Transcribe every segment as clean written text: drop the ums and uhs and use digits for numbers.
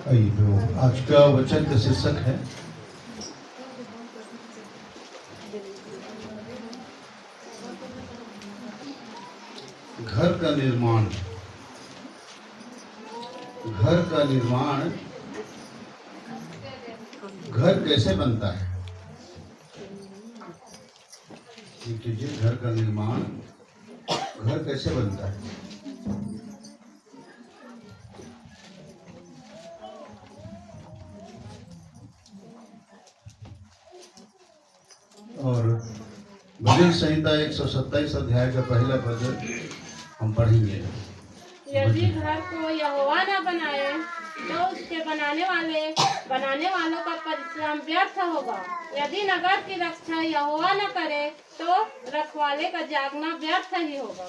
जो आज का वचन का शीर्षक है घर का निर्माण। घर का निर्माण, घर कैसे बनता है? कीजिए, घर का निर्माण, घर कैसे बनता है? और भजन संहिता 127 अध्याय का पहला पद हम पढ़ेंगे। यदि घर को यहोवा न बनाए तो उसके बनाने वालों का परिश्रम व्यर्थ होगा। यदि नगर की रक्षा यहोवा न करे तो रखवाले का जागना व्यर्थ ही होगा।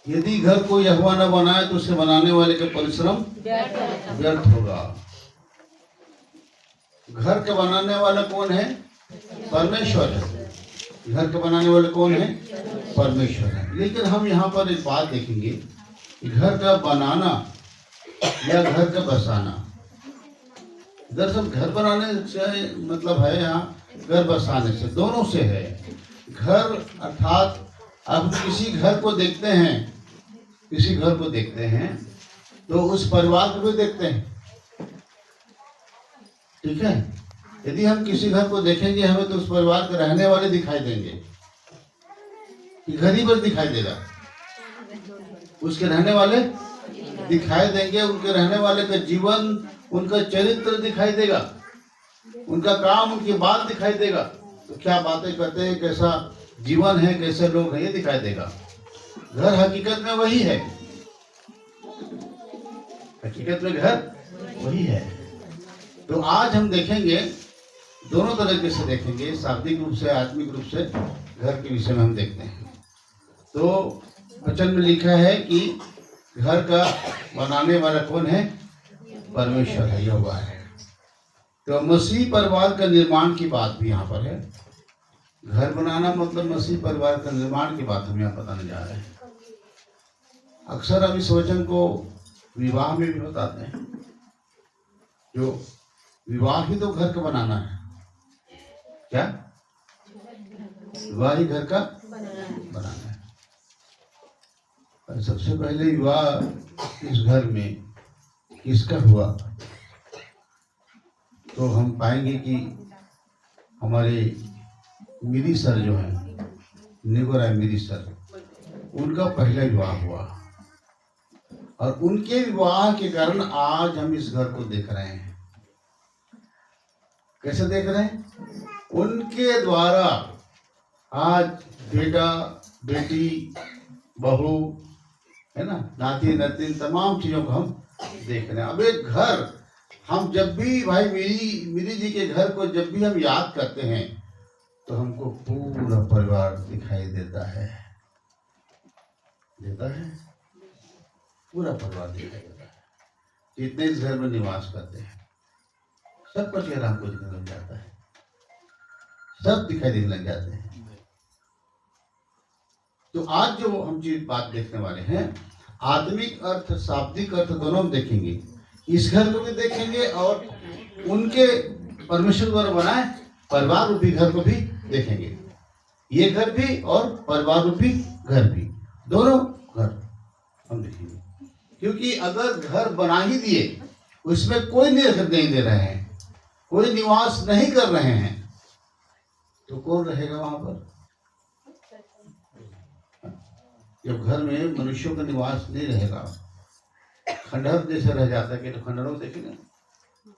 यदि घर को यहोवा न बनाए तो उसे बनाने वाले का परिश्रम व्यर्थ होगा। घर का बनाने वाला कौन है? परमेश्वर है। घर का बनाने वाले कौन है? परमेश्वर है। लेकिन हम यहाँ पर एक बात देखेंगे कि घर का बनाना या घर का बसाना, दरअसल घर बनाने से मतलब है यहाँ घर बसाने से, दोनों से है। घर अर्थात आप किसी घर को देखते हैं, किसी घर को देखते हैं तो उस परिवार को भी देखते हैं, ठीक है। यदि हम किसी घर को देखेंगे हमें तो उस परिवार के रहने वाले दिखाई देंगे कि घर ही बस दिखाई देगा, उसके रहने वाले दिखाई देंगे, उनके रहने वाले का जीवन, उनका चरित्र दिखाई देगा, उनका काम, उनकी बात दिखाई देगा। तो क्या बातें करते हैं, कैसा जीवन है, कैसे लोग हैं, ये दिखाई देगा। घर हकीकत में वही है, हकीकत में घर वही है। तो आज हम देखेंगे, दोनों तरीके से देखेंगे, शाब्दिक रूप से, आत्मिक रूप से घर के विषय में हम देखते हैं। तो वचन में लिखा है कि घर का बनाने वाला कौन है? परमेश्वर है, यहोवा है। तो मसीह परिवार का निर्माण की बात भी यहाँ पर है। घर बनाना मतलब मसीह परिवार का निर्माण की बात हम यहाँ बताने जा रहे हैं। अक्सर हम इस वचन को विवाह में भी बताते हैं, जो विवाह ही तो घर का बनाना है। क्या विवाह ही घर का बनाना है? और सबसे पहले विवाह इस घर में किसका हुआ तो हम पाएंगे कि हमारे मिरी सर जो है, निगोराय मिरी सर, उनका पहला विवाह हुआ और उनके विवाह के कारण आज हम इस घर को देख रहे हैं। कैसे देख रहे हैं? उनके द्वारा आज बेटा, बेटी, बहू, है ना, नाती, नातिन, तमाम चीजों को हम देख रहे हैं। अब एक घर, हम जब भी भाई मिरी जी के घर को जब भी हम याद करते हैं तो हमको पूरा परिवार दिखाई देता है, पूरा परिवार दिखाई देता है। जितने इस घर में निवास करते हैं सबका चेहरा हमको दिखने लग जाता है, सब दिखाई देने लग जाते हैं। तो आज जो हम चीज बात देखने वाले हैं, आत्मिक अर्थ, शाब्दिक अर्थ दोनों हम देखेंगे। इस घर को भी देखेंगे और उनके परमेश्वर द्वारा बनाए परिवार रूपी घर को भी देखेंगे। ये घर भी और परिवार रूपी घर भी, दोनों घर हम देखेंगे। क्योंकि अगर घर बना ही दिए, उसमें कोई नहीं दे रहे हैं, कोई निवास नहीं कर रहे हैं, तो कौन रहेगा वहां पर? जब घर में मनुष्यों का निवास नहीं रहेगा, खंडहर जैसे रह जाता है। कि खंडहरों देखे ना,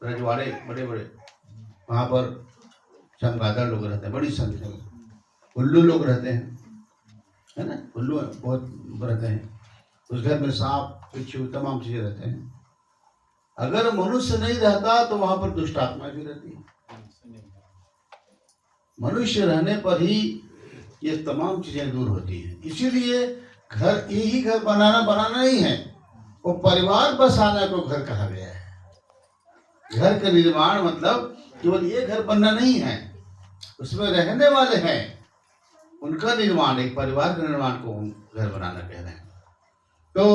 रजवाड़े बड़े बड़े, वहां पर चमगादड़ लोग रहते हैं बड़ी संख्या में, उल्लू लोग रहते हैं, है ना, उल्लू बहुत रहते हैं उस घर में, सांप, बिच्छू, तमाम चीजें रहते हैं। अगर मनुष्य नहीं रहता तो वहां पर दुष्ट आत्मा भी रहती है। मनुष्य रहने पर ही ये तमाम चीजें दूर होती हैं। इसीलिए घर, यही घर बनाना नहीं है, वो परिवार बसाना को घर कहा गया है। घर का निर्माण मतलब केवल ये घर बनना नहीं है, उसमें रहने वाले हैं उनका निर्माण, एक परिवार के निर्माण को हम घर बनाना कह रहे हैं। तो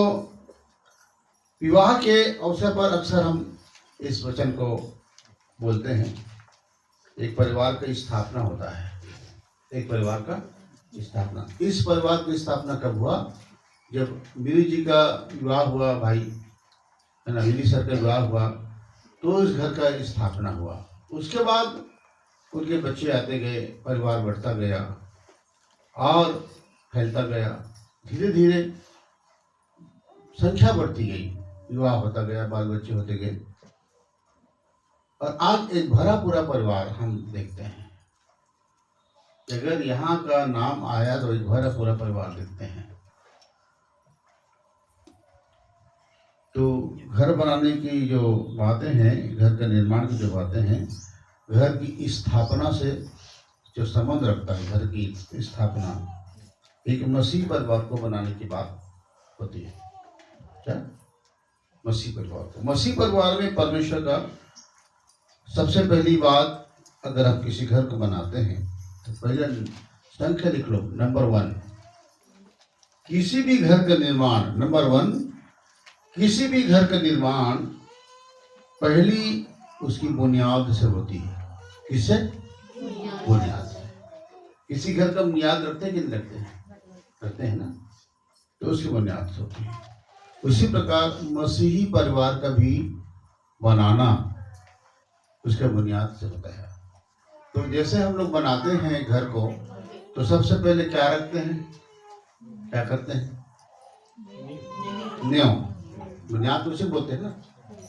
विवाह के अवसर पर अक्सर हम इस वचन को बोलते हैं, एक परिवार का स्थापना होता है। एक परिवार का स्थापना, इस परिवार की स्थापना कब हुआ? जब मीरी जी का विवाह हुआ, भाई है ना, मीरी सर का विवाह हुआ, तो इस घर का स्थापना हुआ। उसके बाद उनके बच्चे आते गए, परिवार बढ़ता गया और फैलता गया, धीरे धीरे संख्या बढ़ती गई, विवाह होता गया, बाल बच्चे होते गए, और आज एक भरा पूरा परिवार हम देखते हैं। अगर यहाँ का नाम आया तो एक भरा पूरा परिवार देखते हैं। तो घर बनाने की जो बातें हैं, घर के निर्माण की जो बातें हैं, घर की स्थापना से जो संबंध रखता है, घर की स्थापना एक मसीह परिवार को बनाने की बात होती है। क्या? मसीह परिवार को, मसीह परिवार में परमेश्वर का सबसे पहली बात, अगर आप किसी घर को बनाते हैं तो पहले संख्या लिख लो, नंबर 1। किसी भी घर का निर्माण, नंबर 1, किसी भी घर का निर्माण पहली उसकी बुनियाद से होती है। किससे? बुनियाद से। किसी घर का बुनियाद रखते हैं कि नहीं रखते हैं? रखते हैं ना, तो उसकी बुनियाद से होती है। उसी प्रकार मसीही परिवार का भी बनाना उसके बुनियाद से होता है। तो जैसे हम लोग बनाते हैं घर को, तो सबसे पहले क्या रखते हैं, क्या करते हैं? नींव। बुनियाद उसे बोलते हैं ना,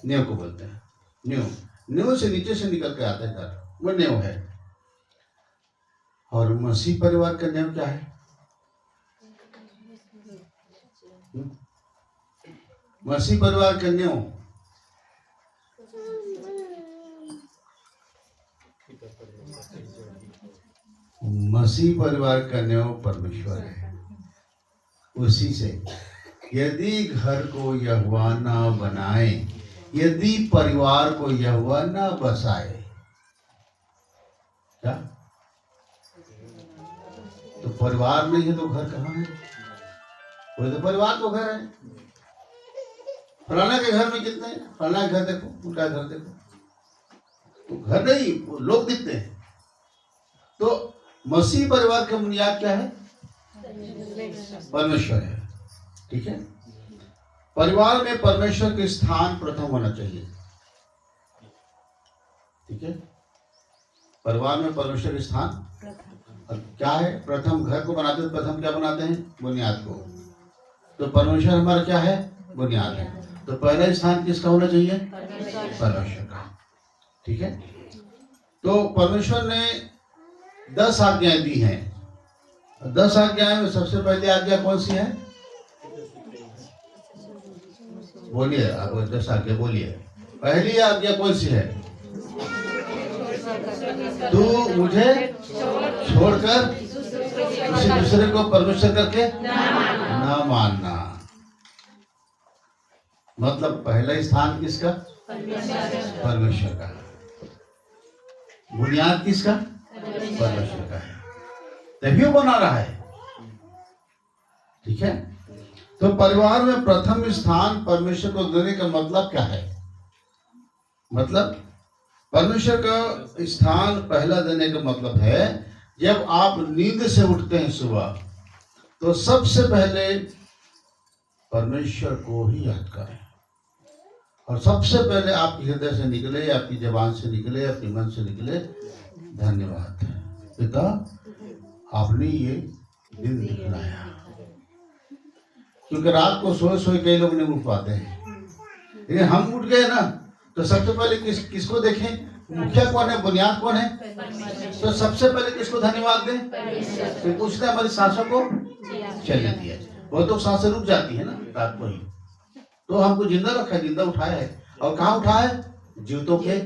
नींव को बोलते हैं। नींव से नीचे से निकल के आता है घर, वो नींव है। और मसीह परिवार का नींव क्या है? मसीह परिवार का नींव मसीह परिवार का नींव परमेश्वर है। उसी से यदि घर को यहोवा न बनाए, यदि परिवार को यहोवा न बसाए, क्या? तो परिवार नहीं है तो घर कहाँ है? वो तो परिवार तो घर है। फलाना के घर में कितने, फलाना घर देखो, उनका घर देखो, तो घर नहीं, वो लोग दिखते हैं। तो मसीह परिवार का बुनियाद क्या है? परमेश्वर है। ठीक है, परिवार में परमेश्वर के स्थान प्रथम होना चाहिए। ठीक है, परिवार में परमेश्वर के स्थान क्या है? प्रथम घर को बनाते हैं, प्रथम क्या बनाते हैं? बुनियाद को। तो परमेश्वर हमारा क्या है? बुनियाद है। तो पहला स्थान किसका होना चाहिए? परमेश्वर का। ठीक है, तो परमेश्वर ने 10 आज्ञाएं दी हैं। 10 आज्ञाएं में सबसे पहली आज्ञा कौन सी है? बोलिए, आप 10 आज्ञा बोलिए। पहली आज्ञा कौन सी है? तू मुझे छोड़कर किसी दूसरे को परमेश्वर करके ना मानना। मतलब पहला स्थान किसका? परमेश्वर का। बुनियाद किसका? परमेश्वर का है, तभी वो बना रहा है। ठीक है, तो परिवार में प्रथम स्थान परमेश्वर को देने का मतलब क्या है? मतलब परमेश्वर का स्थान पहला देने का मतलब है, जब आप नींद से उठते हैं सुबह, तो सबसे पहले परमेश्वर को ही याद करें। और सबसे पहले आपके हृदय से निकले, आपकी जबान से निकले, आपके मन से निकले, धन्यवाद पिता, आपने ये दिन दिखलाया। क्योंकि रात को सोए कई लोग नहीं उठ पाते हैं, लेकिन हम उठ गए ना, तो सबसे पहले किसको देखें? मुखिया कौन है? बुनियाद कौन है? तो सबसे पहले किसको धन्यवाद दें? तो उसने हमारी सांसों को चलने दिया। वो तो सांसें रुक जाती है ना रात को ही, तो हमको जिंदा रखा, जिंदा उठाया है। और कहाँ उठाया है? जीवतों के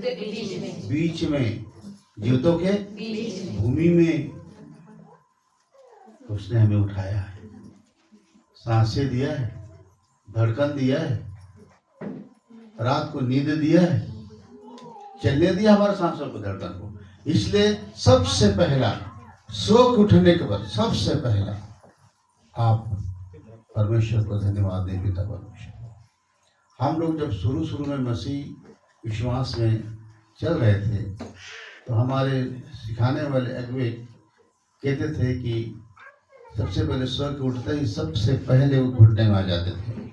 बीच में, जीवतों के भूमि में उसने हमें उठाया है, सांसें दिया है, धड़कन दिया है, रात को नींद दिया है, चलने दिया हमारे सांसों को, धड़कन को। इसलिए सबसे पहला सो के उठने के बाद सबसे पहला आप परमेश्वर को धन्यवाद दें, पिता परमेश्वर। हम लोग जब शुरू में मसीह विश्वास में चल रहे थे तो हमारे सिखाने वाले अगुवे कहते थे कि सबसे पहले स्वर्ग के उठते ही सबसे पहले वो घुटने में आ जाते थे।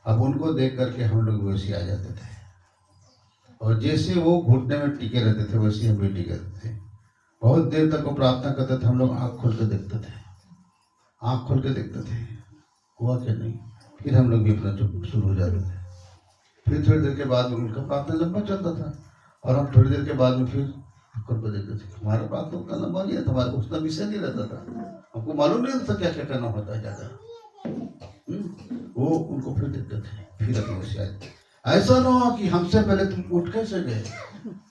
अब उनको देख करके हम लोग वैसे आ जाते थे और जैसे वो घुटने में टिके रहते थे वैसे हम भी टिके रहते थे। बहुत देर तक वो प्रार्थना करते थे, हम लोग आँख खोल के देखते थे, आँख खोल के देखते थे हुआ क्या नहीं, फिर हम लोग भी अपना चुप शुरू हो जाते थे। फिर थोड़ी देर के बाद में उनका प्रार्थना लंबा चलता था और हम थोड़ी देर के बाद में फिर आँखों को देखते थे। हमारा प्रार्थना उतना लंबा नहीं था, हमारा उतना विषय नहीं रहता था, हमको मालूम नहीं था क्या क्या करना होता है ज़्यादा। वो उनको फिर देखते थे, फिर अपने से आए। ऐसा ना हो कि हमसे पहले तुम उठ कैसे गए,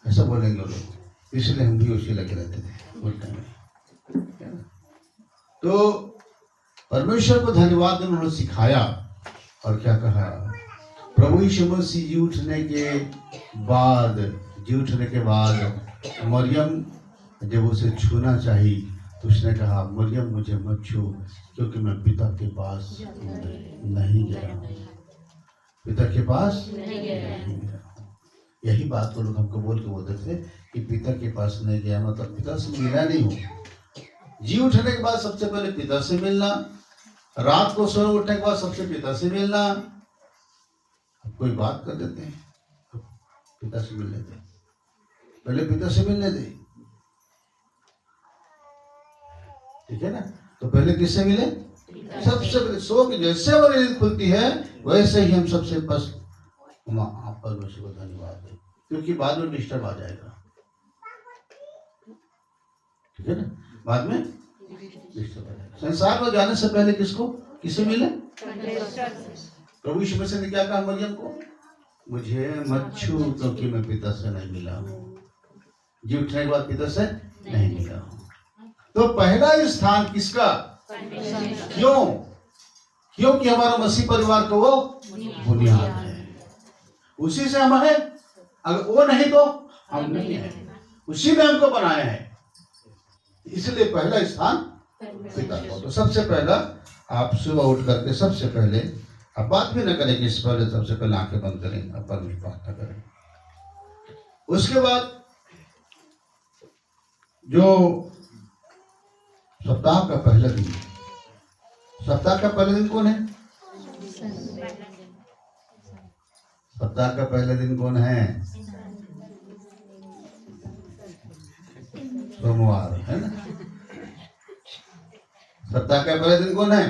ऐसा बोलेंगे वो लोग, इसलिए हम भी उसी लगे रहते थे उठने में। तो परमेश्वर को धन्यवाद उन्होंने सिखाया और क्या कहा, प्रभु यीशु मसीह जी उठने के बाद मरियम जब उसे छूना चाहिए तो उसने कहा, मरियम मुझे मत छू क्योंकि मैं पिता के पास नहीं गया हूँ, पिता के पास नहीं गया हूँ। यही बात को लोग हमको बोल के बोलते थे कि पिता के पास नहीं गया, मतलब पिता से मिला नहीं हो। जी उठने के बाद सबसे पहले पिता से मिलना, रात को सोए उठने के बाद सबसे पिता से मिलना। अब कोई बात कर देते हैं, पिता से मिलने दे, पहले पिता से मिलने दे, ठीक है ना। तो पहले किससे मिले, सबसे पहले सो के जैसे हमारी नींद खुलती है वैसे ही हम सबसे बस आप परमेश्वर को धन्यवाद दें, क्योंकि बाद में डिस्टर्ब आ जाएगा, ठीक है ना, बाद में डिस्टर्ब आ जाएगा। संसार में जाने से पहले किससे मिले, प्रभु यीशु मसीह ने क्या कहा मरियम को, मुझे मत छू क्योंकि मैं पिता से नहीं मिला हूँ, जी उठने के बाद पिता से नहीं मिला हूँ। तो पहला स्थान किसका, क्योंकि हमारा मसीह परिवार का वो बुनियाद है, उसी से हम है, अगर वो नहीं तो हम नहीं है, उसी ने हमको बनाया है, इसलिए पहला स्थान पिता को। तो सबसे पहला आप सुबह उठ करके सबसे पहले आप बात भी न करें कि इससे पहले सबसे पहले आंखें बंद करें, अब परमेश्वर प्रार्थना करें। उसके बाद जो सप्ताह का पहला दिन, सप्ताह का पहला दिन कौन है, सप्ताह का पहला दिन कौन है, सोमवार है ना। सप्ताह का पहला दिन कौन है,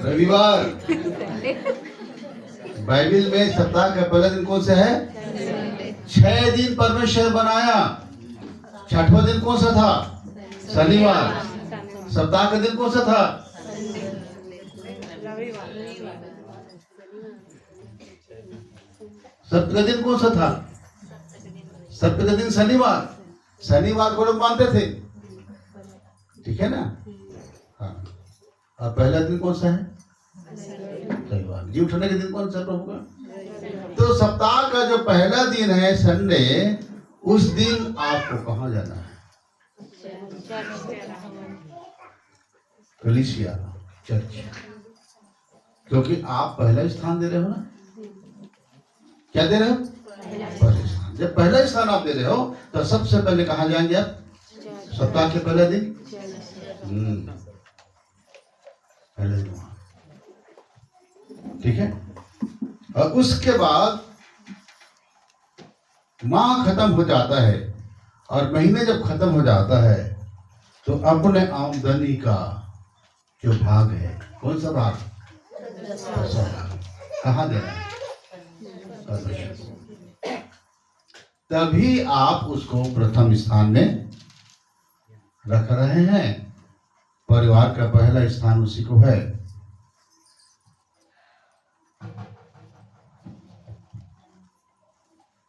रविवार। बाइबल में सप्ताह का पहला दिन कौन सा है, 6 दिन परमेश्वर बनाया, 6वां दिन कौन सा था, शनिवार। सप्ताह का दिन कौन सा था, सप्ताह का दिन कौन सा था, सप्ताह का दिन शनिवार। शनिवार को लोग मानते थे, ठीक है ना, हाँ। और पहला दिन कौन सा है, रविवार। जी उठने के दिन कौन सा प्रभु का, तो सप्ताह का जो पहला दिन है संडे, उस दिन आपको कहाँ जाना है, कलीसिया चर्च, क्योंकि आप पहला स्थान दे रहे हो ना, क्या दे रहे हो, पहला स्थान। जब पहला स्थान आप दे रहे हो तो सबसे पहले कहाँ जाएंगे आप, सप्ताह के पहले दिन, पहले दिन, ठीक है। और उसके बाद माह खत्म हो जाता है और महीने जब खत्म हो जाता है तो अपने आमदनी का जो भाग है, कौन सा भाग, कहाँ देना है, तभी आप उसको प्रथम स्थान में रख रहे हैं। परिवार का पहला स्थान उसी को है।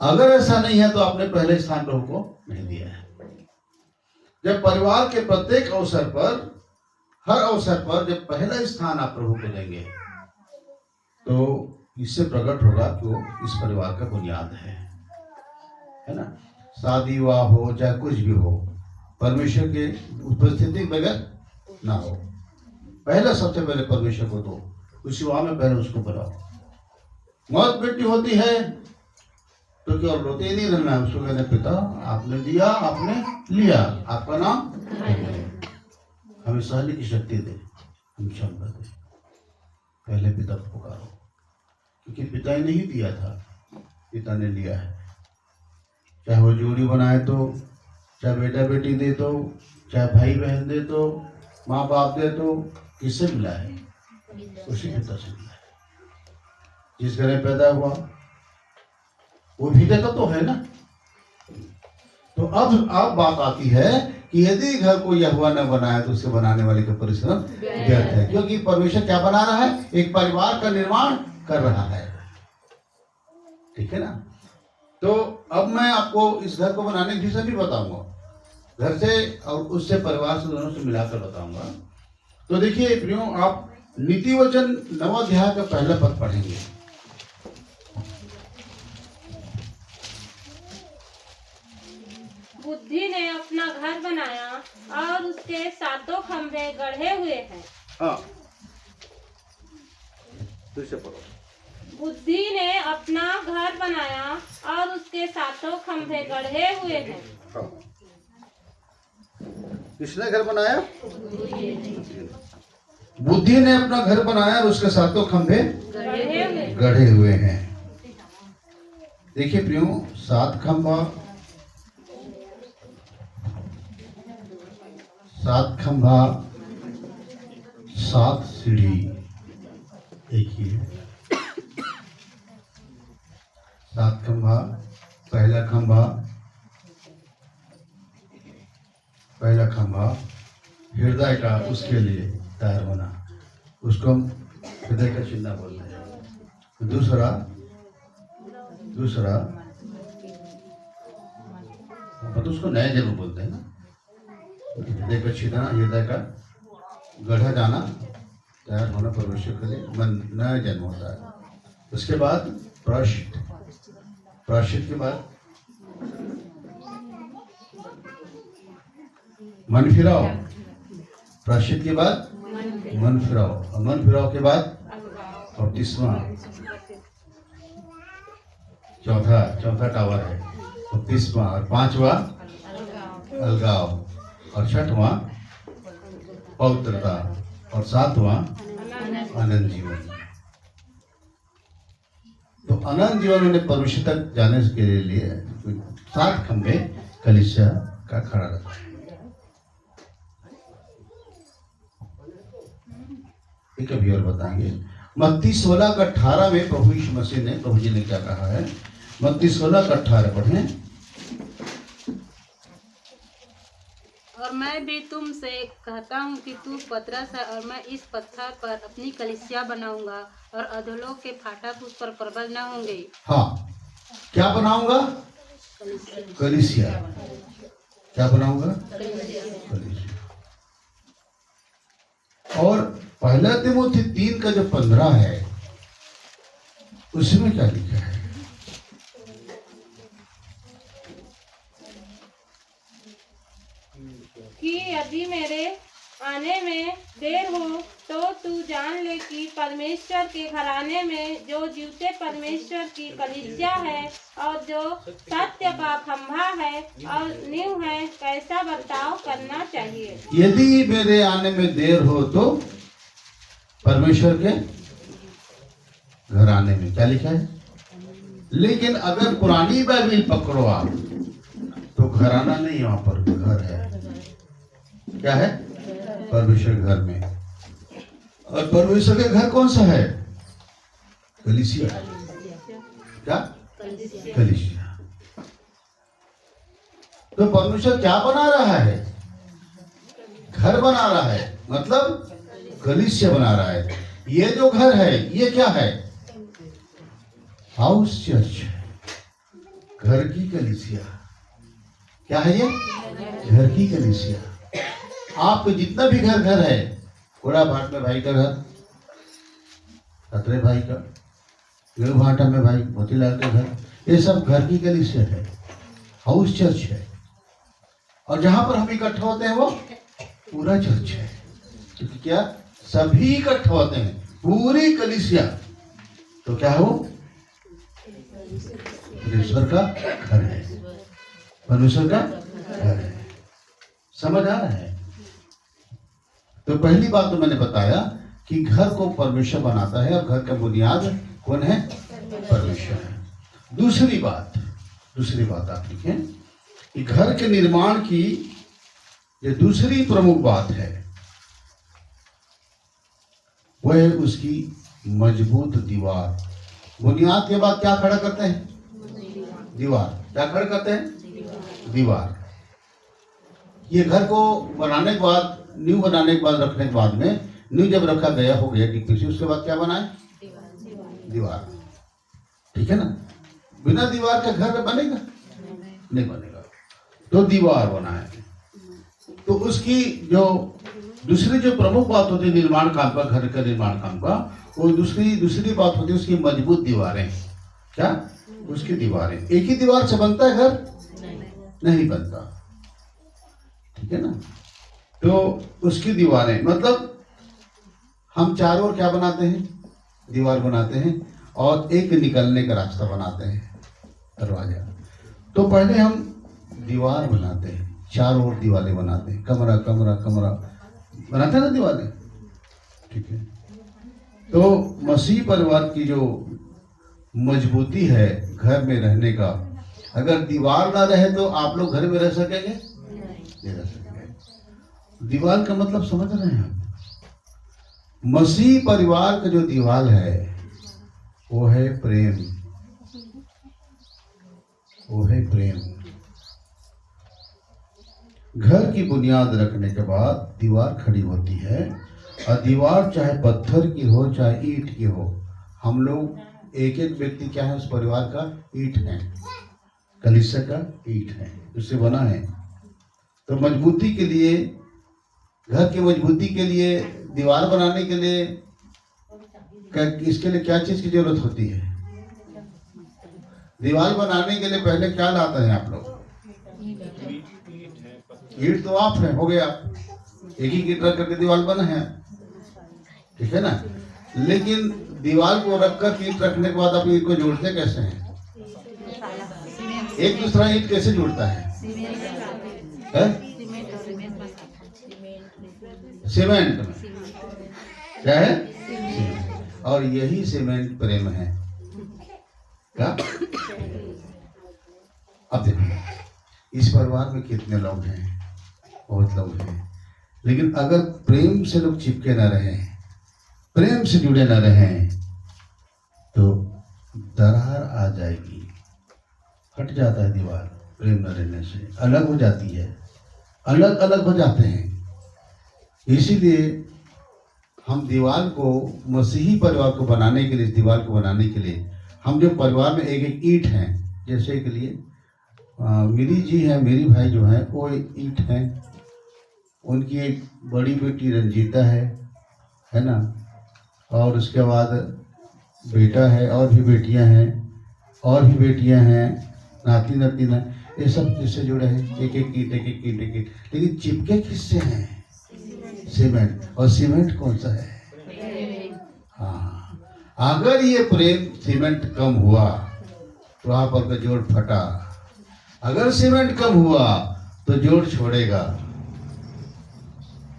अगर ऐसा नहीं है तो आपने पहले स्थान प्रभु को नहीं दिया है। जब परिवार के प्रत्येक अवसर पर, हर अवसर पर जब पहला स्थान आप प्रभु को देंगे तो इससे प्रकट होगा कि वो इस परिवार का बुनियाद है ना। शादी विवाह हो चाहे कुछ भी हो, परमेश्वर के उपस्थिति बगैर ना हो। पहले सबसे पहले परमेश्वर को दो, उसी विवाह में पहले उसको बनाओ, मौत बेटी होती है तो क्या रोते ही नहीं रहना है, उसको कहने पिता आपने दिया आपने लिया, आपका नाम हमें सहने की शक्ति दे, हम क्षमता दे। पहले पिता को पुकारो, क्योंकि पिता ही नहीं दिया था, पिता ने लिया है। चाहे वो जोड़ी बनाए तो, चाहे बेटा बेटी दे तो, चाहे भाई बहन दे तो, माँ बाप दे तो, किससे मिला है? उसी पिता से मिला है। जिस घर में पैदा हुआ वो भी देता तो है ना। तो अब बात आती है कि यदि घर को यहोवा न बनाए तो उसे बनाने वाले का परिश्रम व्यर्थ है, क्योंकि परमेश्वर क्या बना रहा है? एक परिवार का निर्माण कर रहा है। ठीक है ना। तो अब मैं आपको इस घर को बनाने की विषय भी बताऊंगा, घर से और उससे परिवार से दोनों से मिलाकर बताऊंगा। तो देखिए प्रियो, आप नीति वचन 9 अध्याय का पहला पद पढ़ेंगे। बुद्धि ने अपना घर बनाया और उसके सातों खंभे गढ़े हुए हैं। हाँ, दूसरे पढ़ो। बुद्धि ने अपना घर बनाया और उसके सातों खंभे गढ़े हुए हैं। हाँ। किसने घर बनाया? बुद्धि ने अपना घर बनाया और उसके सातों खंभे गढ़े हुए हैं। देखिए प्रियो, 7 खंभा, 7 सीढ़ी एक ही है। 7 खंभा, पहला खंभा हृदय का, उसके लिए तैयार होना, उसको हम हृदय का चिन्ह बोलते हैं। दूसरा मतलब उसको नया जन्म बोलते हैं ना। हृदय का छिदना, हृदय का गढ़ा जाना, तैयार होना परमेश्वर के लिए, मन नया जन्म होता है। उसके बाद प्रायश्चित के बाद मन फिराओ, प्रायश्चित के बाद मन फिराओ, और मन फिराओ के बाद बपतिस्मा, चौथा टावर है बपतिस्मा, और 5वां अलगाव, और 6वां पवित्रता, और 7वां अनंत जीवन। तो अनंत जीवन में परमेश्वर तक जाने के लिए 7 खंभे कलीसिया का खड़ा रखा है। कभी और बताएंगे। मत्ती 16:18 में प्रभु जी ने क्या कहा है? मत्ती 16:18 पढ़ें। और मैं भी तुमसे कहता हूँ कि तू पतरस है और मैं इस पत्थर पर अपनी कलीसिया बनाऊंगा और अधोलोक के फाटक उस पर प्रबल न होंगे। हाँ, क्या बनाऊंगा? कलीसिया। क्या बनाऊंगा? कलीसिया। और पहला तिमोथी 3 का जो 15 है उसमें क्या लिखा है? कि यदि मेरे आने में देर हो तो तू जान ले कि परमेश्वर के घराने में जो जीवते परमेश्वर की कलीसिया है और जो सत्य का खंभा है और नींव है, कैसा बर्ताव करना चाहिए। यदि मेरे आने में देर हो तो परमेश्वर के घराने में क्या लिखा है? लेकिन अगर पुरानी बाइबल पकड़ो आप तो घराना नहीं, वहां पर घर है। क्या है? परमेश्वर घर में। और परमेश्वर के घर कौन सा है? कलीसिया। क्या? कलीसिया। तो परमेश्वर क्या बना रहा है? घर बना रहा है, मतलब कलीसिया बना रहा है। ये जो घर है ये क्या है? हाउस चर्च, घर की कलीसिया। क्या है ये? घर की कलीसिया। आपको जितना भी घर है, कोड़ा भाट में भाई का घर, खतरे भाई का, गेहूं भाटा में भाई मोतीलाल का घर, ये सब घर की कलीसिया है, हाउस चर्च है। और जहां पर हम इकट्ठा होते हैं वो पूरा चर्च है, क्योंकि क्या सभी इकट्ठा होते हैं, पूरी कलीसिया। तो क्या है वो? परमेश्वर का घर है, परमेश्वर का घर है। समझ आ रहा है? तो पहली बात तो मैंने बताया कि घर को परमेश्वर बनाता है और घर का बुनियाद कौन है? परमेश्वर है। दूसरी बात आप लिखें कि घर के निर्माण की जो दूसरी प्रमुख बात है वह है उसकी मजबूत दीवार। बुनियाद के बाद क्या खड़ा करते हैं? दीवार। क्या खड़ा करते हैं? दीवार। ये घर को बनाने के बाद, नींव बनाने के बाद, रखने के बाद में, नींव जब रखा गया हो गया डिप्टी से, उसके बाद क्या बनाए? दीवार। ठीक है ना? बिना दीवार का घर बनेगा? नहीं बनेगा। तो दीवार बनाए। तो उसकी जो दूसरी जो प्रमुख बात होती है निर्माण काम का, घर का निर्माण काम का, वो दूसरी बात होती है उसकी मजबूत दीवारें। क्या? उसकी दीवारें। एक ही दीवार से बनता है घर? नहीं बनता। ठीक है ना? तो उसकी दीवारें मतलब हम चारों ओर क्या बनाते हैं? दीवार बनाते हैं और एक निकलने का रास्ता बनाते हैं, दरवाजा। तो पहले हम दीवार बनाते हैं, चारों ओर दीवारें बनाते हैं, कमरा कमरा कमरा बनाते हैं ना दीवारें। ठीक है? तो मसीह परिवार की जो मजबूती है घर में रहने का, अगर दीवार ना रहे तो आप लोग घर में रह सकेंगे? नहीं रह सकेंगे। दीवार का मतलब समझ रहे हैं आप? मसीह परिवार का जो दीवार है वो है प्रेम, वो है प्रेम। घर की बुनियाद रखने के बाद दीवार खड़ी होती है, और दीवार चाहे पत्थर की हो चाहे ईंट की हो। हम लोग एक एक व्यक्ति क्या है? उस परिवार का ईंट है, कलीसिया का ईंट है, उससे बना है। तो मजबूती के लिए, घर की मजबूती के लिए, दीवार बनाने के लिए, इसके लिए क्या चीज की जरूरत होती है? दीवार बनाने के लिए पहले क्या लाते हैं आप लोग? ईंट तो आप है, हो गया, एक ही ईंट रख करके दीवार बना है। ठीक है ना? लेकिन दीवार को रखकर ईंट रखने के बाद आप ईंट को जोड़ते कैसे हैं? एक दूसरा ईंट कैसे जुड़ता है? सीमेंट में। क्या है? सीमेंट। और यही सीमेंट प्रेम है। क्या? अब देखो इस परिवार में कितने लोग हैं? बहुत लोग हैं। लेकिन अगर प्रेम से लोग चिपके न रहे, प्रेम से जुड़े न रहे, तो दरार आ जाएगी, हट जाता है दीवार। प्रेम न रहने से अलग हो जाती है, अलग अलग हो जाते हैं। इसीलिए हम दीवार को, मसीही परिवार को बनाने के लिए, इस दीवार को बनाने के लिए हम जो परिवार में एक एक ईंट हैं, जैसे के लिए मेरी जी है, मेरी भाई जो है वो ईंट हैं, उनकी एक बड़ी बेटी रंजीता है ना, और उसके बाद बेटा है, और भी बेटियां हैं, और भी बेटियां हैं, नाती नातिन है, ये सब किससे जुड़े हैं? एक एक ईंट, एक एक ईंट, एक ईंट। लेकिन चिपके किससे हैं? सीमेंट। और सीमेंट कौन सा है? हाँ, अगर ये प्रेम सीमेंट कम हुआ तो वहां पर का जोड़ फटा। अगर सीमेंट कम हुआ तो जोड़ छोड़ेगा।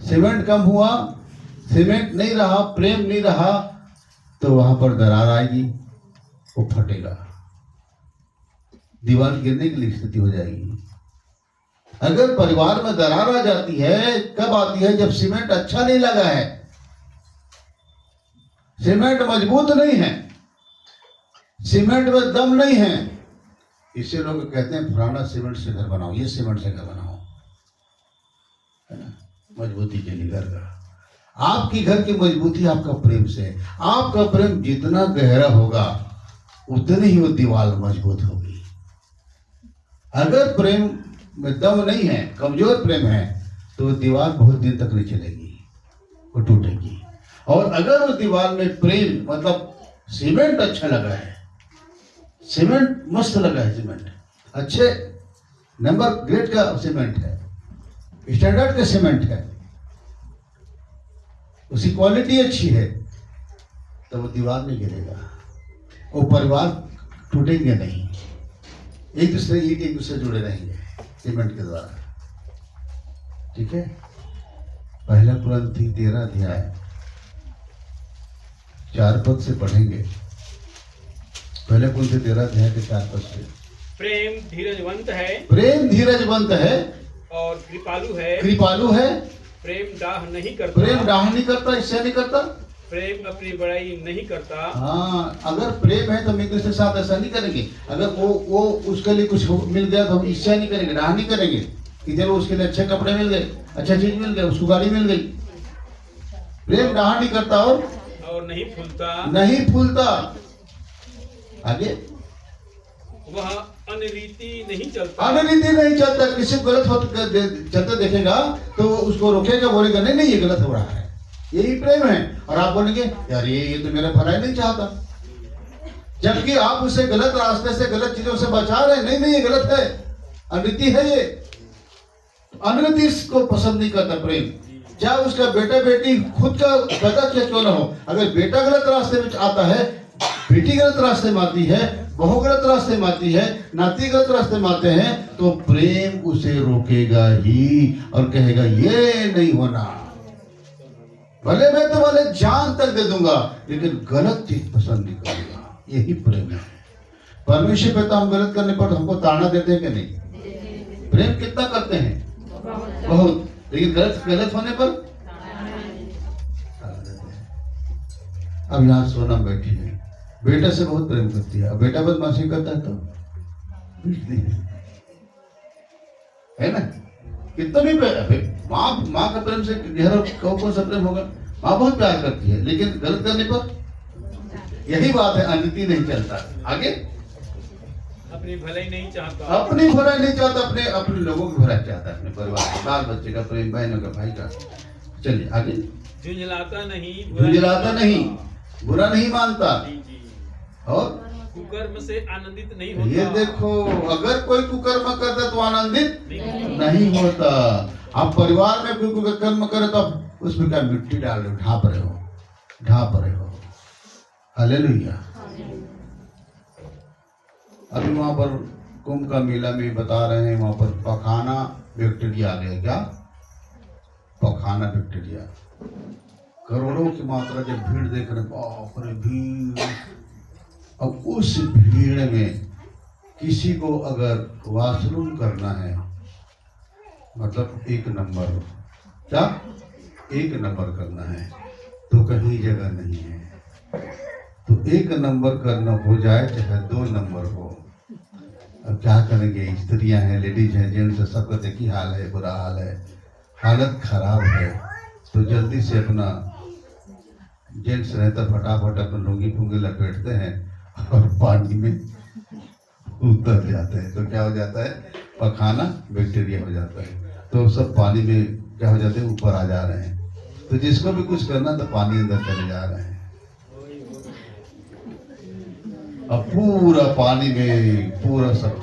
सीमेंट कम हुआ, सीमेंट नहीं रहा, प्रेम नहीं रहा, तो वहां पर दरार आएगी, वो फटेगा, दीवार गिरने की स्थिति हो जाएगी। अगर परिवार में दरार आ जाती है, कब आती है? जब सीमेंट अच्छा नहीं लगा है, सीमेंट मजबूत नहीं है, सीमेंट में दम नहीं है। इसे लोग कहते हैं पुराना सीमेंट से घर बनाओ, ये सीमेंट से घर बनाओ, है ना? मजबूती के लिए घर का। आपकी घर की मजबूती आपका प्रेम से है। आपका प्रेम जितना गहरा होगा उतनी ही वो दीवार मजबूत होगी। अगर प्रेम में दम नहीं है, कमजोर प्रेम है, तो दीवार बहुत दिन तक नहीं चलेगी, वो टूटेगी। और अगर उस दीवार में प्रेम मतलब सीमेंट अच्छा लगा है, सीमेंट मस्त लगा है, सीमेंट अच्छे नंबर ग्रेड का सीमेंट है, स्टैंडर्ड का सीमेंट है, उसकी क्वालिटी अच्छी है, तो वो दीवार नहीं गिरेगा, वो परिवार टूटेंगे नहीं, एक दूसरे जुड़े रहेंगे सीमेंट के द्वारा। ठीक है। पहला कुरिन्थी 13 अध्याय 4 पद से पढ़ेंगे। पहले कुरिन्थी 13 अध्याय के 4 पद से। प्रेम धीरजवंत है, प्रेम धीरजवंत है और कृपालु है। कृपालु है। प्रेम डाह नहीं करता, प्रेम डाह नहीं करता, ईर्ष्या नहीं करता। प्रेम अपनी बड़ाई नहीं करता। हाँ, अगर प्रेम है तो हम एक दूसरे के साथ ऐसा नहीं करेंगे। अगर वो उसके लिए कुछ मिल गया तो हम ईर्ष्या नहीं करेंगे, डाह नहीं करेंगे कि चलो उसके लिए अच्छे कपड़े मिल गए, अच्छा चीज मिल गया, उसको गाड़ी मिल गई। प्रेम डाह नहीं करता और नहीं फूलता। नहीं फूलता। आगे, वह अनरीति नहीं चलता। अनरीति नहीं चलता। किसी को गलत चलते देखेगा तो उसको रोकेगा, बोलेगा नहीं नहीं ये गलत हो रहा है, यही प्रेम है। और आप बोलेंगे यार ये तो मेरा भलाई नहीं चाहता, जबकि आप उसे गलत रास्ते से, गलत चीजों से बचा रहे हैं। नहीं नहीं ये गलत है, अनरीति है ये। अनरीति को पसंद नहीं करता प्रेम। चाहे उसका बेटा बेटी खुद का पैदा किया क्यों ना हो, अगर बेटा गलत रास्ते में आता है, बेटी गलत रास्ते में आती है, बहू गलत रास्ते में आती है, नाती गलत रास्ते में आते हैं, तो प्रेम उसे रोकेगा ही और कहेगा ये नहीं होना। भले मैं तुम्हारे जान तक दे दूंगा लेकिन गलत चीज पसंद नहीं करूंगा। यही प्रेम है। परमेश्वर पिता हम गलत करने पर हमको ताड़ना देते हैं कि नहीं? प्रेम कितना करते हैं? बहुत। लेकिन गलत होने पर अब यहाँ सोनम बैठी है, बेटा से बहुत प्रेम करती है, अब बेटा बदमाशी करता है तो है ना। कितना भी माँ का प्रेम से गहरा कौन सा प्रेम होगा? माँ बहुत प्यार करती है, लेकिन गलत करने पर यही बात है, अनरीति नहीं चलता। आगे, अपनी भलाई नहीं चाहता। अपनी भलाई नहीं चाहता, अपने लोगों की भलाई चाहता है, अपने परिवार, बाल बच्चे का प्रेम, बहनों का, भाई का। चलिए आगे। झुंझलाता नहीं, बुरा नहीं मानता, और कुकर्म से आनंदित नहीं होता। ये देखो, अगर कोई कुकर्म करता तो आनंदित नहीं होता। आप परिवार में कोई कुकर्म करे तो आप उसमें क्या मिट्टी डाल रहे हो, ढाप रहे हो। हालेलुया। अभी वहां पर कुंभ का मेला में बता रहे हैं, वहां पर पखाना बैक्टीरिया आ गया। क्या? पखाना बैक्टीरिया। करोड़ों की मात्रा जब भीड़ देख रहे, बाप रे भीड़। अब उस भीड़ में किसी को अगर वॉशरूम करना है, मतलब 1 नंबर, क्या 1 नंबर करना है, तो कहीं जगह नहीं है। तो 1 नंबर करना हो जाए चाहे 2 नंबर हो, अब क्या करेंगे? स्त्रियां हैं, लेडीज हैं, जेंट्स हैं, सबका देखिए हाल है, बुरा हाल है, हालत खराब है। तो जल्दी से अपना जेंट्स रहता फटाफट अपना लुंगी फुंगी लपेटते हैं और पानी में उतर जाते हैं। तो क्या हो जाता है? पखाना बैक्टीरिया हो जाता है। तो सब पानी में क्या हो जाते हैं? ऊपर आ जा रहे हैं। तो जिसको भी कुछ करना तो पानी अंदर चले जा रहे हैं। अब पूरा पानी में पूरा सब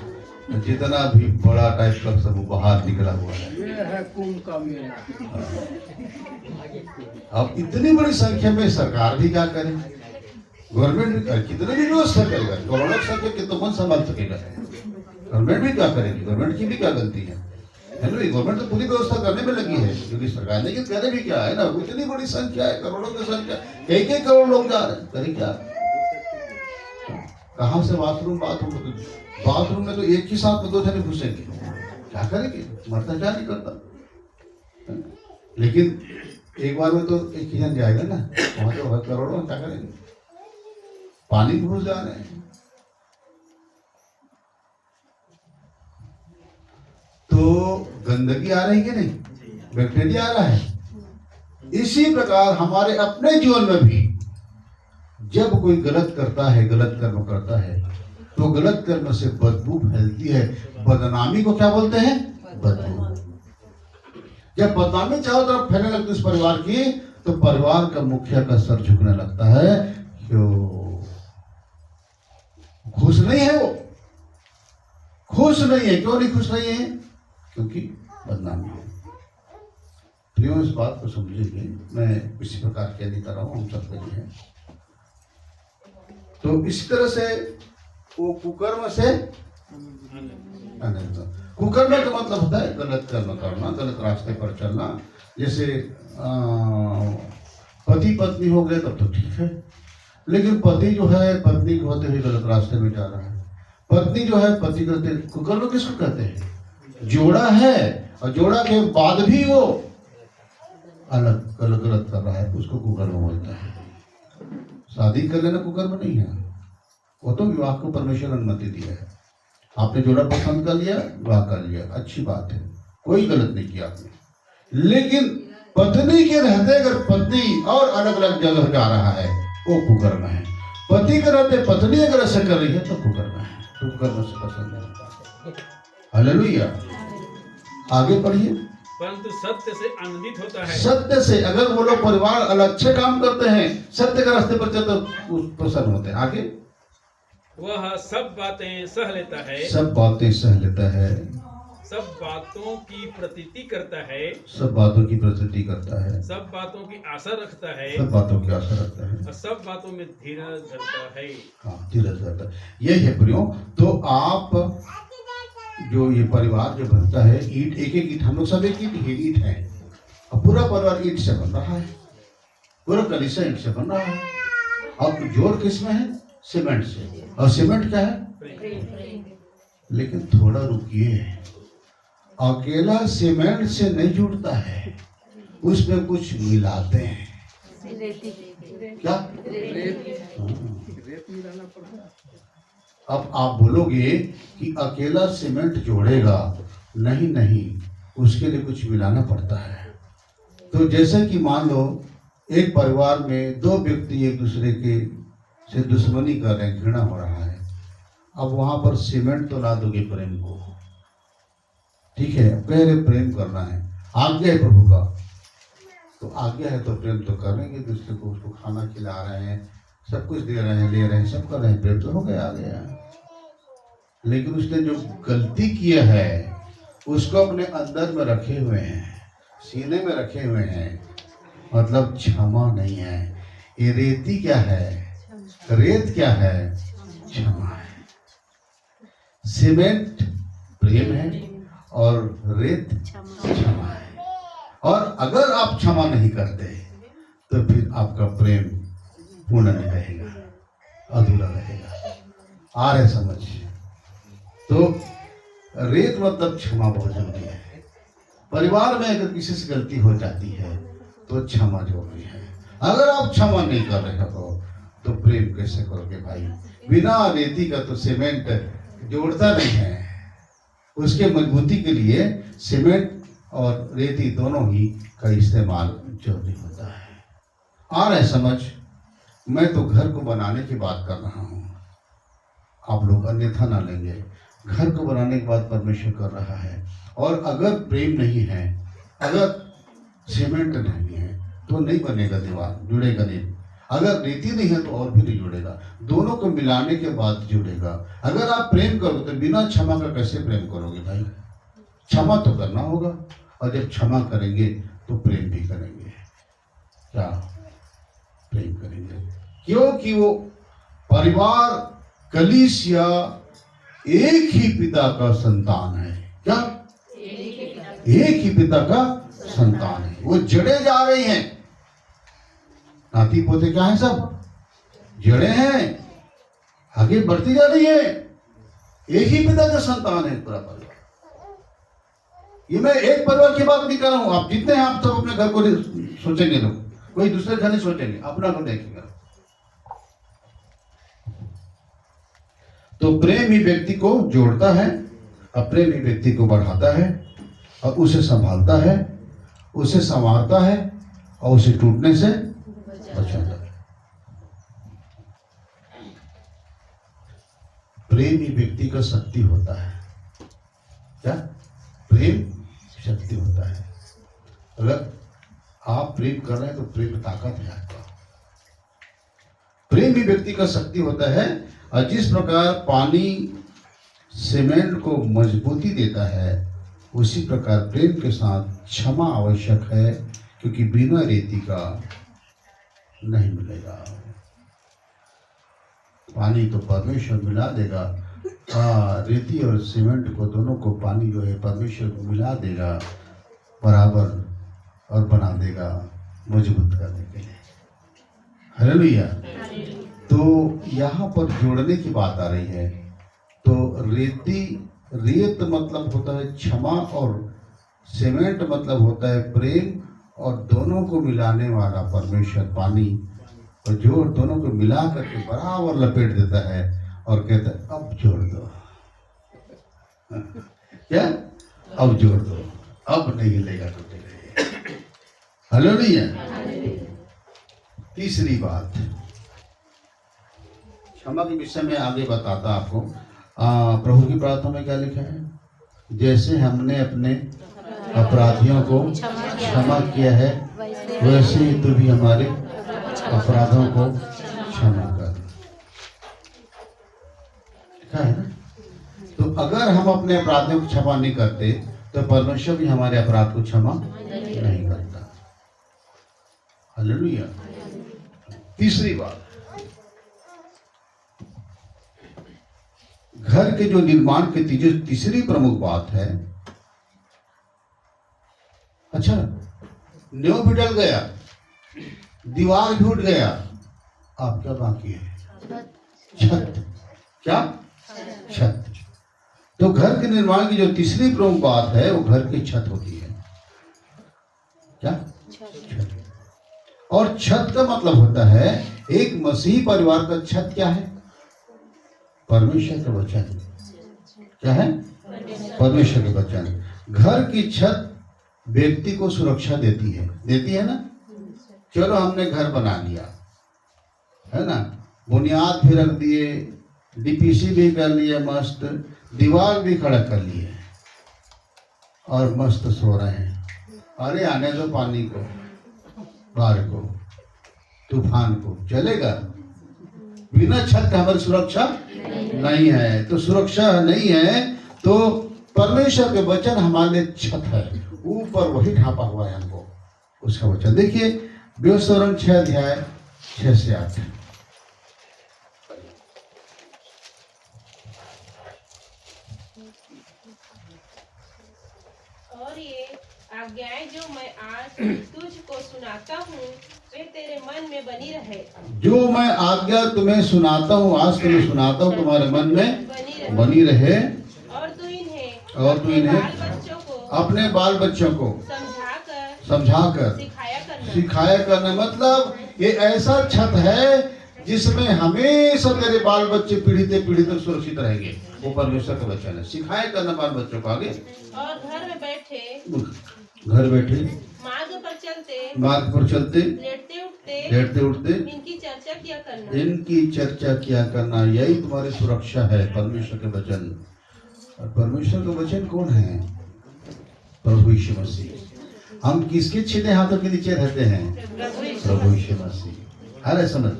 जितना भी बड़ा टाइप का सब बाहर निकला हुआ है। ये है कुंभ का मेला। अब इतनी बड़ी संख्या में सरकार भी क्या करे? गवर्नमेंट भी कितने भी व्यवस्था करेगा? कोरोना की संख्या कितना कौन संभाल सकेगा? गवर्नमेंट भी क्या करेगी? गवर्नमेंट की भी क्या गलती है ना? गवर्नमेंट तो पूरी व्यवस्था करने में लगी है, क्योंकि सरकार ने करे भी क्या है ना। इतनी बड़ी संख्या है, करोड़ों की संख्या, कई करोड़ लोग जा रहे हैं, करे क्या? कहाँ से बाथरूम में तो एक ही साथ में 2 जने घुसेंगे, क्या करेंगे? मरता क्या नहीं करता। लेकिन एक बार में तो एक ही जन जाएगा ना, वहां तो बहुत करोड़ों, क्या करेंगे? पानी घुस जा रहे हैं। तो गंदगी आ रही है कि नहीं? बैक्टीरिया आ रहा है। इसी प्रकार हमारे अपने जीवन में भी जब कोई गलत करता है, गलत कर्म करता है, तो गलत कर्म से बदबू फैलती है। बदनामी को क्या बोलते हैं? बदबू। जब बदनामी चारों तरफ फैलने लगती है उस परिवार की, तो परिवार का मुखिया का सर झुकने लगता है। क्यों? खुश नहीं है वो, खुश नहीं है। क्यों नहीं खुश नहीं है? क्योंकि बदनामी है। प्रियो, इस बात को समझिए, मैं किसी प्रकार कह नहीं कर रहा हूं, हम सब कहीं हैं। तो इस तरह से वो कुकर्म से अनंत। कुकर्म का मतलब होता है गलत कर्म करना, गलत रास्ते पर चलना। जैसे पति पत्नी हो गए तब तो ठीक है, लेकिन पति जो है पत्नी को होते हुए गलत रास्ते में जा रहा है, पत्नी जो है पति करते, कुकर्म किसको कहते हैं? जोड़ा है और जोड़ा के बाद भी वो अलग गलत कर रहा है, उसको कुकर्म बोलता है। शादी कर लेना कुकर्म नहीं है, वो तो विवाह को परमेश्वर अनुमति दिया है। आपने जोड़ा पसंद कर लिया, विवाह कर लिया, अच्छी बात है, कोई गलत नहीं किया आपने। लेकिन पत्नी के रहते अगर पत्नी और अलग अलग जगह जा रहा है वो कुकर्म है। पति के रहते पत्नी अगर ऐसा कर रही है तो कुकर्म है, तो कुकर्म से पसंद है। हालेलुया। आगे पढ़िए। परंतु सत्य से आनंदित होता है। सत्य से, अगर वो लोग परिवार अलग अच्छे काम करते हैं, सत्य के रास्ते पर चलते प्रसन्न होते हैं। आगे, वह सब बातें सह लेता है, सब बातें सह लेता है, सब बातों की प्रतीति करता है, सब बातों की प्रतीति करता है, सब बातों की आशा रखता है, सब बातों की आशा रखता है, और सब बातों में धीरज धरता है। हाँ, धीरज धरता है। यही है प्रियो। तो आप जो ये परिवार जो बनता है, ईंट एक एक ईंट, हम लोग सब एक ईंट है, और पूरा परिवार ईंट से बन रहा है, पूरा कलीसिया ईंट से बन रहा है। अब जोड़ किसमें है? सीमेंट से। और सीमेंट क्या है? लेकिन थोड़ा रुकिए, अकेला सीमेंट से नहीं जुड़ता है, उसमें कुछ मिलाते हैं। क्या? अब आप बोलोगे कि अकेला सीमेंट जोड़ेगा, नहीं नहीं, उसके लिए कुछ मिलाना पड़ता है। तो जैसे कि मान लो एक परिवार में दो व्यक्ति एक दूसरे के से दुश्मनी कर रहे हैं, घृणा हो रहा है, अब वहां पर सीमेंट तो ला दोगे प्रेम को, ठीक है, कह रहे प्रेम करना है, आज्ञा है प्रभु का, तो आज्ञा है तो प्रेम तो करेंगे दूसरे को, उसको खाना खिला रहे हैं, सब कुछ दे रहे हैं, ले रहे हैं, सब कर रहे हैं, प्रेम तो हो गया, आ गया। लेकिन उसने जो गलती किया है उसको अपने अंदर में रखे हुए हैं, सीने में रखे हुए हैं, मतलब क्षमा नहीं है। ये रेती क्या है? रेत क्या है? क्षमा है। सीमेंट प्रेम है और रेत क्षमा है। और अगर आप क्षमा नहीं करते तो फिर आपका प्रेम पूर्ण नहीं रहेगा, अधूरा रहेगा। आ रहे समझ? तो रेत मतलब क्षमा बहुत जरूरी है। परिवार में अगर किसी से गलती हो जाती है तो क्षमा जरूरी है। अगर आप क्षमा नहीं कर रहे हो तो प्रेम कैसे करोगे भाई? बिना रेती का तो सीमेंट जोड़ता नहीं है। उसके मजबूती के लिए सीमेंट और रेती दोनों ही का इस्तेमाल जरूरी होता है। आ रहे समझ? मैं तो घर को बनाने की बात कर रहा हूँ, आप लोग अन्यथा ना लेंगे। घर को बनाने की बात परमेश्वर कर रहा है। और अगर प्रेम नहीं है, अगर सीमेंट नहीं है तो नहीं बनेगा, दीवार जुड़ेगा नहीं। अगर रेती नहीं है तो और भी नहीं जुड़ेगा, दोनों को मिलाने के बाद जुड़ेगा। अगर आप प्रेम करोगे तो बिना क्षमा का कैसे प्रेम करोगे भाई? क्षमा तो करना होगा, और जब क्षमा करेंगे तो प्रेम भी करेंगे। क्या? प्रेम करेंगे, क्योंकि वो परिवार कलीसिया एक ही पिता का संतान है। क्या? एक ही पिता का संतान है। वो जड़े जा रही हैं, नाती पोते क्या है? सब जड़े हैं, आगे बढ़ती जा रही है। एक ही पिता का संतान है पूरा परिवार। ये मैं एक परिवार की बात नहीं कर रहा हूं। आप जितने हैं आप सब अपने घर को सोचेंगे, लोग कोई दूसरे घर नहीं सोचेंगे, अपना को देखेंगे। तो प्रेम ही व्यक्ति को जोड़ता है, अप्रेम ही व्यक्ति को बढ़ाता है, और उसे संभालता है, उसे संवारता है, और उसे टूटने से बचाता है। प्रेम ही व्यक्ति का शक्ति होता है। क्या? प्रेम शक्ति होता है। अगर आप प्रेम कर रहे हैं तो प्रेम में ताकत है आपका। प्रेम ही व्यक्ति का शक्ति होता है। और जिस प्रकार पानी सीमेंट को मजबूती देता है, उसी प्रकार प्रेम के साथ क्षमा आवश्यक है, क्योंकि बिना रेती का नहीं मिलेगा। पानी तो परमेश्वर मिला देगा। रेती और सीमेंट को दोनों को पानी जो है परमेश्वर मिला देगा बराबर और बना देगा मजबूत करने के लिए। हालेलुया। तो यहाँ पर जोड़ने की बात आ रही है। तो रेत मतलब होता है क्षमा और सीमेंट मतलब होता है प्रेम, और दोनों को मिलाने वाला परमेश्वर पानी, और जो दोनों को मिला करके बराबर लपेट देता है और कहता है अब जोड़ दो। क्या? अब जोड़ दो, अब नहीं हिलेगा टूटेगा। हालेलुया। तीसरी बात क्षमा के विषय में आगे बताता आपको। प्रभु की प्रार्थना में क्या लिखा है? जैसे हमने अपने अपराधियों को क्षमा किया है वैसे ही तू भी हमारे अपराधों को क्षमा कर। क्या है ना? तो अगर हम अपने अपराधियों को क्षमा नहीं करते तो परमेश्वर भी हमारे अपराध को क्षमा नहीं करता। हालेलुया। तीसरी बात, घर के जो निर्माण के तीसरी प्रमुख बात है, अच्छा नींव भी डल गया, दीवार भी उठ गया, अब क्या बाकी है? छत। क्या? छत। तो घर के निर्माण की जो तीसरी प्रमुख बात है वो घर की छत होती है। क्या? छत। और छत का मतलब होता है एक मसीही परिवार का छत क्या है? परमेश्वर का वचन। क्या है? परमेश्वर का वचन। घर की छत व्यक्ति को सुरक्षा देती है ना। चलो हमने घर बना लिया है ना, बुनियाद भी रख दिए, डीपीसी भी कर लिए, मस्त दीवार भी खड़ा कर लिए और मस्त सो रहे हैं। अरे आने दो पानी को, बाढ़ को, तूफान को, चलेगा? बिना छत का हमारी सुरक्षा नहीं है। तो सुरक्षा नहीं है तो परमेश्वर के वचन हमारे छत है, ऊपर वही ढापा हुआ है हमको उसका वचन। देखिए व्यवस्थापन 6 अध्याय 6 से 8। और ये आज्ञाएं जो मैं आज तुझको सुनाता हूँ वे तेरे मन में बनी रहे। जो मैं आज्ञा तुम्हें सुनाता हूँ, आज तुम्हें सुनाता हूँ, तुम्हारे मन में बनी रहे। और तू इन्हें अपने बाल बच्चों को समझाकर सिखाया करना। मतलब ये ऐसा छत है जिसमें हमेशा तेरे बाल बच्चे पीढ़ी से पीढ़ी तक सुरक्षित रहेंगे। वो परमेश्वर का वचन है। सिखाया करना बाल बच्चों को आगे। और घर बैठे मार्ग पर चलते लेटते उठते इनकी चर्चा किया करना। यही तुम्हारी सुरक्षा है, परमेश्वर के वचन। और परमेश्वर का वचन कौन है? प्रभु यीशु मसीह। हम किसके छीने हाथों के नीचे रहते हैं? प्रभु यीशु मसीह। अरे समझ,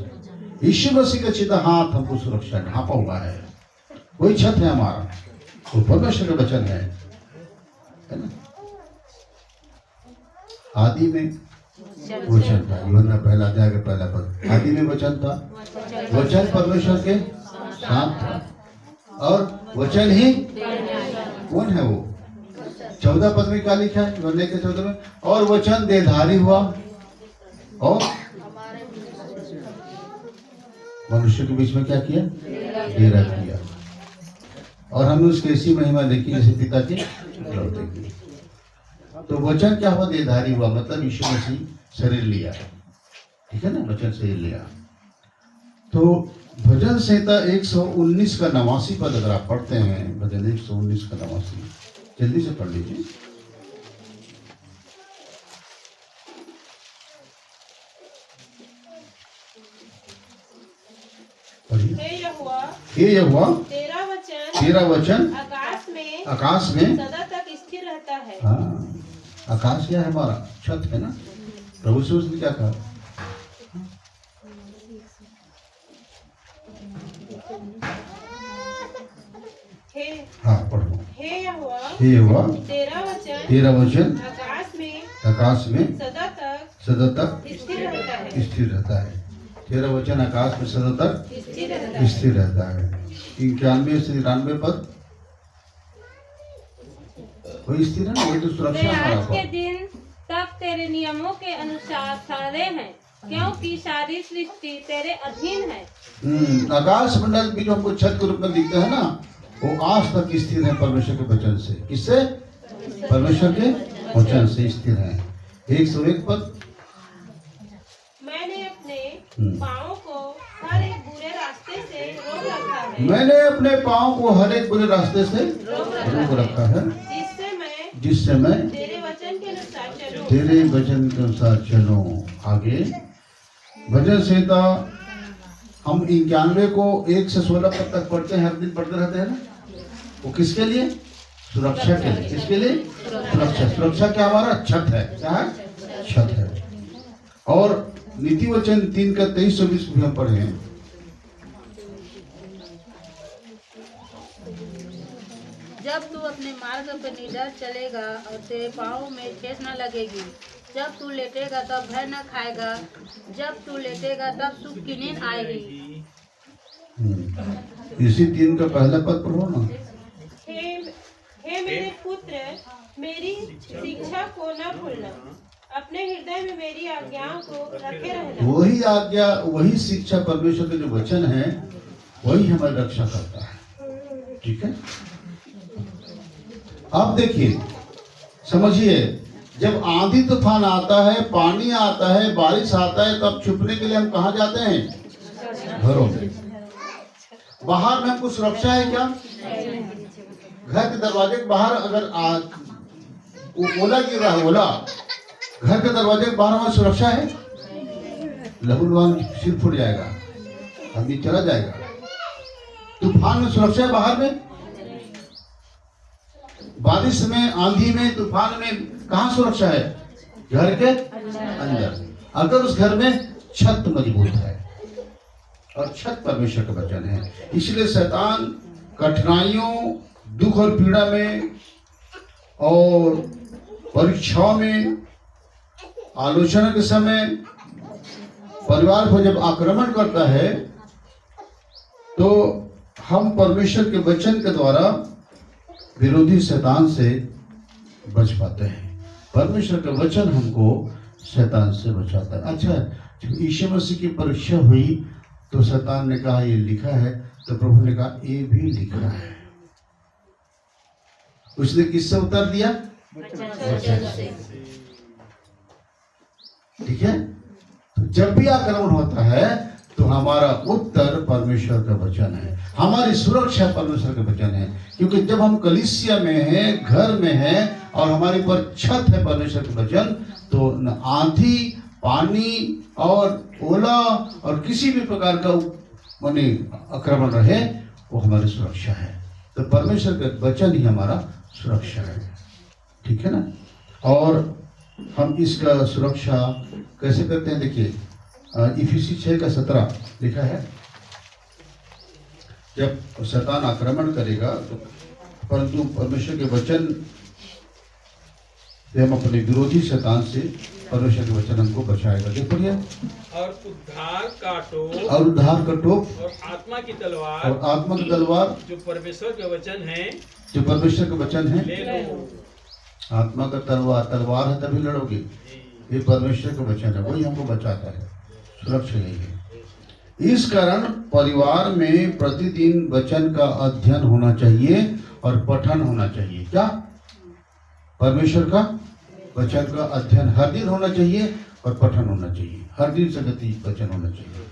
यीशु मसीह का छीना हाथ हमको सुरक्षा ढांपा हुआ है। वही छत है हमारा, वो परमेश्वर का वचन है ना। आदि में वचन था, यूहन्ना पहला अध्याय का पहला पद। आदि में वचन था, वचन परमेश्वर के साथ था और वचन ही कौन है? वो 14 पद में क्या लिखा है? यूहन्ना के 14 में, और वचन देहधारी हुआ और मनुष्य के बीच में क्या किया? डेरा किया। और हमने उसकी ऐसी महिमा देखी जैसे पिता के इकलौते की। तो वचन क्या हुआ? देहधारी हुआ, मतलब यीशु मसीह शरीर लिया। ठीक है ना, वचन शरीर लिया। तो भजन संहिता 119 का 89 पद अगर आप पढ़ते हैं, भजन 119 का 89, जल्दी से पढ़ लीजिए। हे यहोवा तेरा वचन आकाश में सदा तक स्थिर रहता है। हाँ, आकाश क्या है? हमारा छत है ना। प्रभु से उसने क्या कहा? हाँ पढ़ो। हे यहोवा तेरा वचन आकाश में सदा तक स्थिर रहता है। तेरा वचन आकाश में सदा तक स्थिर रहता है। 91 से 93 पद कोई स्थिर है ना, वही तो वे सुरक्षा हमारा आज के पद। दिन तक तेरे नियमों के अनुसार ठहरे हैं, क्योंकि सारी सृष्टि तेरे अधीन है। आकाश मंडल भी जो हमको छत के रूप में दिखते हैं ना, वो आज तक स्थिर है परमेश्वर के वचन से। किससे? परमेश्वर के वचन से स्थिर है। 101 पद। मैंने अपने पाँव को हर एक बुरे रास्ते से रोक रखा है, मैंने अपने पाँव को हर एक बुरे रास्ते से रोक रखा है, जिससे मैं तेरे वचन के अनुसार चलूं। तेरे वचन के अनुसार चलो। आगे भजन संहिता हम 91 को 1 से 16 पद तक पढ़ते हैं, हर दिन पढ़ते रहते हैं ना। वो किसके लिए? सुरक्षा के लिए। किसके लिए? सुरक्षा। सुरक्षा क्या? हमारा छत है। क्या है? छत है। और नीति वचन 3 का 23-24 भी हम पढ़े हैं। जब तू अपने मार्ग पर निडर चलेगा और तेरे पाँव में ठेस न लगेगी। जब तू लेटेगा तब भय न खाएगा, जब तू लेटेगा तब सुख की नींद आएगी। इसी 3 का पहला पद पढ़ो ना। हे मेरे पुत्र, मेरी शिक्षा को न भूलना, अपने हृदय में मेरी आज्ञाओं को रखे रहना। वही आज्ञा, वही शिक्षा, परमेश्वर के जो वचन है वही हमारी रक्षा करता है। ठीक है। अब देखिए, समझिए, जब आंधी तूफान आता है, पानी आता है, बारिश आता है, तब छुपने के लिए हम कहाँ जाते हैं? घरों में। बाहर में हमको सुरक्षा है क्या? घर के दरवाजे के बाहर अगर ओला गिर रहा है, ओला, घर के दरवाजे के बाहर हमारी सुरक्षा है? लहूलुहान सिर फूट जाएगा, आदमी चला जाएगा। तूफान में सुरक्षा है बाहर में? बारिश में, आंधी में, तूफान में कहाँ सुरक्षा है? घर के अंदर। अगर उस घर में छत मजबूत है, और छत परमेश्वर का वचन है। इसलिए शैतान कठिनाइयों, दुख और पीड़ा में और परीक्षाओं में, आलोचना के समय परिवार को जब आक्रमण करता है, तो हम परमेश्वर के वचन के द्वारा विरोधी शैतान से बच पाते हैं। परमेश्वर का वचन हमको शैतान से बचाता है। अच्छा, जब यीशु मसीह की परीक्षा हुई तो शैतान ने कहा ये लिखा है, तो प्रभु ने कहा ये भी लिखा है। उसने किससे उत्तर दिया? वचन से। ठीक है। तो जब भी आक्रमण होता है तो हमारा उत्तर परमेश्वर का वचन है, हमारी सुरक्षा परमेश्वर का वचन है। क्योंकि जब हम कलीसिया में हैं, घर में हैं, और हमारे ऊपर छत है परमेश्वर का वचन, तो न आंधी, पानी और ओला और किसी भी प्रकार का माने आक्रमण रहे, वो हमारी सुरक्षा है। तो परमेश्वर का वचन ही हमारा सुरक्षा है। ठीक है ना। और हम इसका सुरक्षा कैसे करते हैं? देखिए, इफिसी 6:17 लिखा है, जब शैतान आक्रमण करेगा तो परंतु परमेश्वर के वचन से हम अपने विरोधी शैतान से परमेश्वर के वचन हमको बचाएगा। देखो ये, और उद्धार का टोप, और उद्धार का टोप, और आत्मा की तलवार, और आत्मा की तलवार, जो परमेश्वर के वचन है, जो परमेश्वर के वचन है, ले लो। आत्मा का तलवार है तभी लड़ोगे। ये परमेश्वर का वचन है, वही हमको बचाता है, सुरक्षा यही है। इस कारण परिवार में प्रतिदिन वचन का अध्ययन होना चाहिए और पठन होना चाहिए। क्या? परमेश्वर का वचन का अध्ययन हर दिन होना चाहिए और पठन होना चाहिए। हर दिन संगति वचन होना चाहिए।